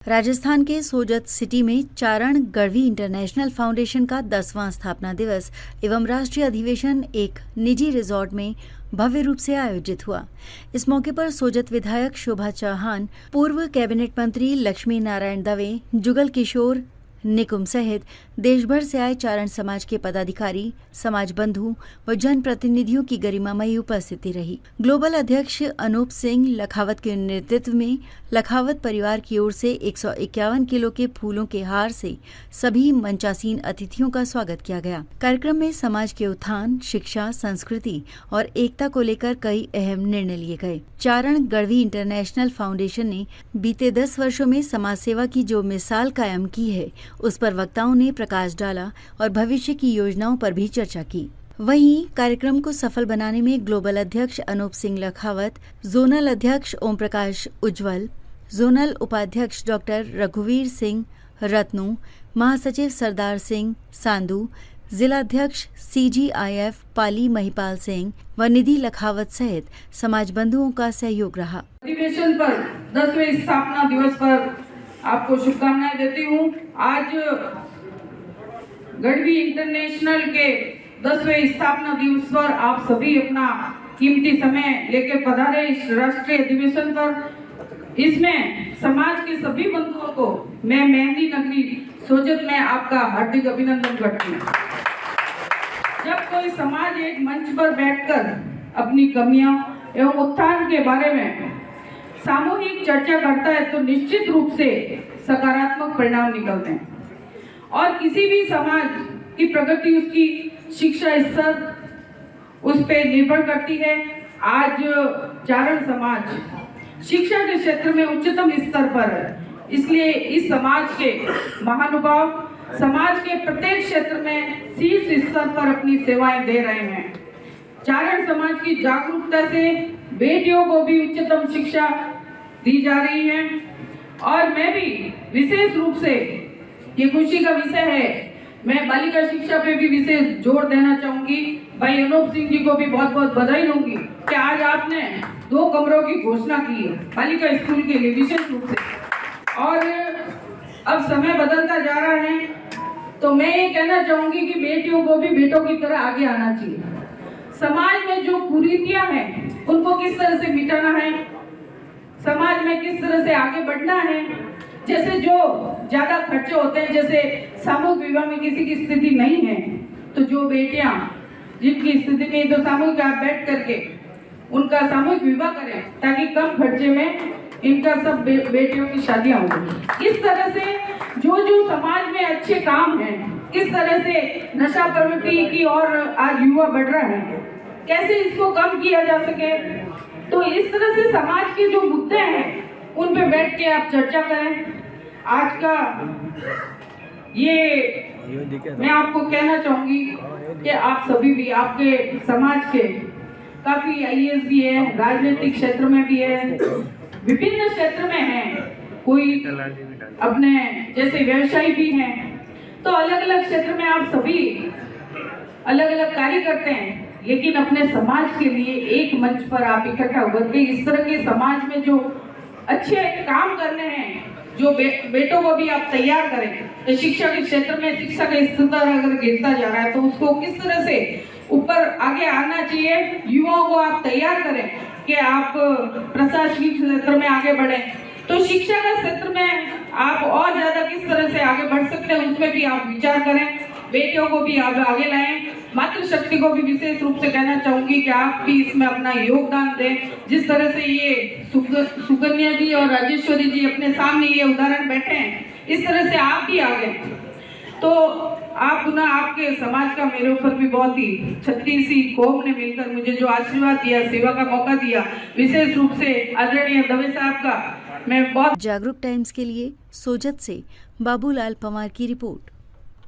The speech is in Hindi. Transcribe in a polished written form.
राजस्थान के सोजत सिटी में चारण गढ़वी इंटरनेशनल फाउंडेशन का 10वां स्थापना दिवस एवं राष्ट्रीय अधिवेशन एक निजी रिजॉर्ट में भव्य रूप से आयोजित हुआ। इस मौके पर सोजत विधायक शोभा चौहान, पूर्व कैबिनेट मंत्री लक्ष्मी नारायण दवे, जुगल किशोर निकुम सहित देश भर से आए चारण समाज के पदाधिकारी, समाज बंधु व जनप्रतिनिधियों की गरिमामयी उपस्थिति रही। ग्लोबल अध्यक्ष अनूप सिंह लखावत के नेतृत्व में लखावत परिवार की ओर से 151 किलो के फूलों के हार से सभी मंचासीन अतिथियों का स्वागत किया गया। कार्यक्रम में समाज के उत्थान, शिक्षा, संस्कृति और एकता को लेकर कई अहम निर्णय लिए गए। चारण गढ़वी इंटरनेशनल फाउंडेशन ने बीते 10 वर्षों में समाज सेवा की जो मिसाल कायम की है, उस पर वक्ताओं ने प्रकाश डाला और भविष्य की योजनाओं पर भी चर्चा की। वहीं कार्यक्रम को सफल बनाने में ग्लोबल अध्यक्ष अनूप सिंह लखावत, जोनल अध्यक्ष ओम प्रकाश उज्ज्वल, जोनल उपाध्यक्ष डॉक्टर रघुवीर सिंह रत्नू, महासचिव सरदार सिंह सांधू, जिलाध्यक्ष CGIF पाली महिपाल सिंह व निधि लखावत सहित समाज बंधुओं का सहयोग रहा। अधिवेशन पर 10वें स्थापना दिवस पर आपको शुभकामनाएं देती हूँ। आज गढ़वी इंटरनेशनल के 10वें स्थापना दिवस पर आप सभी अपना कीमती समय लेकर पधारे इस राष्ट्रीय अधिवेशन पर। इसमें समाज के सभी बंधुओं को मैं मेहंदी नगरी सोजत में आपका हार्दिक अभिनंदन करती हूँ। जब कोई समाज एक मंच पर बैठकर अपनी कमियां एवं उत्थान के बारे में सामूहिक चर्चा करता है तो निश्चित रूप से सकारात्मक परिणाम निकलते हैं और किसी भी समाज की प्रगति उसकी शिक्षा स्तर उस पर निर्भर करती है। आज चारण समाज शिक्षा के क्षेत्र में उच्चतम स्तर पर है, इसलिए इस समाज के महानुभाव समाज के प्रत्येक क्षेत्र में शीर्ष स्तर पर अपनी सेवाएं दे रहे हैं। चारण समाज की जागरूकता से बेटियों को भी उच्चतम शिक्षा दी जा रही है और मैं भी विशेष रूप से, ये खुशी का विषय है, मैं बालिका शिक्षा पे भी विशेष जोर देना चाहूंगी। भाई अनूप सिंह जी को भी बहुत बहुत बधाई दूंगी कि आज आपने 2 कमरों की घोषणा की है बालिका स्कूल के लिए विशेष रूप से। और अब समय बदलता जा रहा है तो मैं ये कहना चाहूंगी कि बेटियों को भी बेटों की तरह आगे आना चाहिए। समाज में जो कुरीतियां हैं उनको किस तरह से मिटाना है, समाज में किस तरह से आगे बढ़ना है। जैसे जो ज्यादा खर्चे होते हैं, जैसे सामूहिक विवाह में किसी की स्थिति नहीं है तो जो बेटियां जिनकी स्थिति नहीं, तो सामूहिक आप बैठ करके उनका सामूहिक विवाह करें ताकि कम खर्चे में इनका सब बेटियों की शादियां हो। इस तरह से जो समाज में अच्छे काम हैं, किस तरह से नशा प्रवृत्ति की और आज युवा बढ़ रहा है, कैसे इसको कम किया जा सके, तो इस तरह से समाज के जो मुद्दे हैं उन पे बैठ के आप चर्चा करें। आज का ये मैं आपको कहना चाहूंगी कि आप सभी भी आपके समाज के काफी IAS भी है, राजनीतिक क्षेत्र में भी है, विभिन्न क्षेत्र में है, कोई अपने जैसे व्यवसायी भी हैं, तो अलग अलग क्षेत्र में आप सभी अलग अलग कार्य करते हैं, लेकिन अपने समाज के लिए एक मंच पर आप इकट्ठा होकर के इस तरह के समाज में जो अच्छे काम करने हैं, जो बेटों को भी आप तैयार करें। तो शिक्षा के क्षेत्र में शिक्षा का स्तर अगर गिरता जा रहा है तो उसको किस तरह से ऊपर आगे आना चाहिए, युवाओं को आप तैयार करें कि आप प्रशासनिक क्षेत्र में आगे बढ़ें। तो शिक्षा का क्षेत्र में आप और ज्यादा किस तरह से आगे बढ़ सकते हैं उसमें भी आप विचार करें, बेटियों को भी आप आगे लाएं। मातृशक्ति को भी विशेष रूप से कहना चाहूंगी कि आप भी इसमें अपना योगदान दें। जिस तरह से ये सुकन्या जी और राजेश्वरी जी अपने सामने ये उदाहरण बैठे हैं, इस तरह से आप भी आगे तो आप ना आपके समाज का मेरे ऊपर भी बहुत ही छत्तीस सी कौम ने मिलकर मुझे जो आशीर्वाद दिया, सेवा का मौका दिया, विशेष रूप से आदरणीय दवे साहब का मैं बहुत। जागरूक टाइम्स के लिए सोजत से बाबूलाल पवार की रिपोर्ट।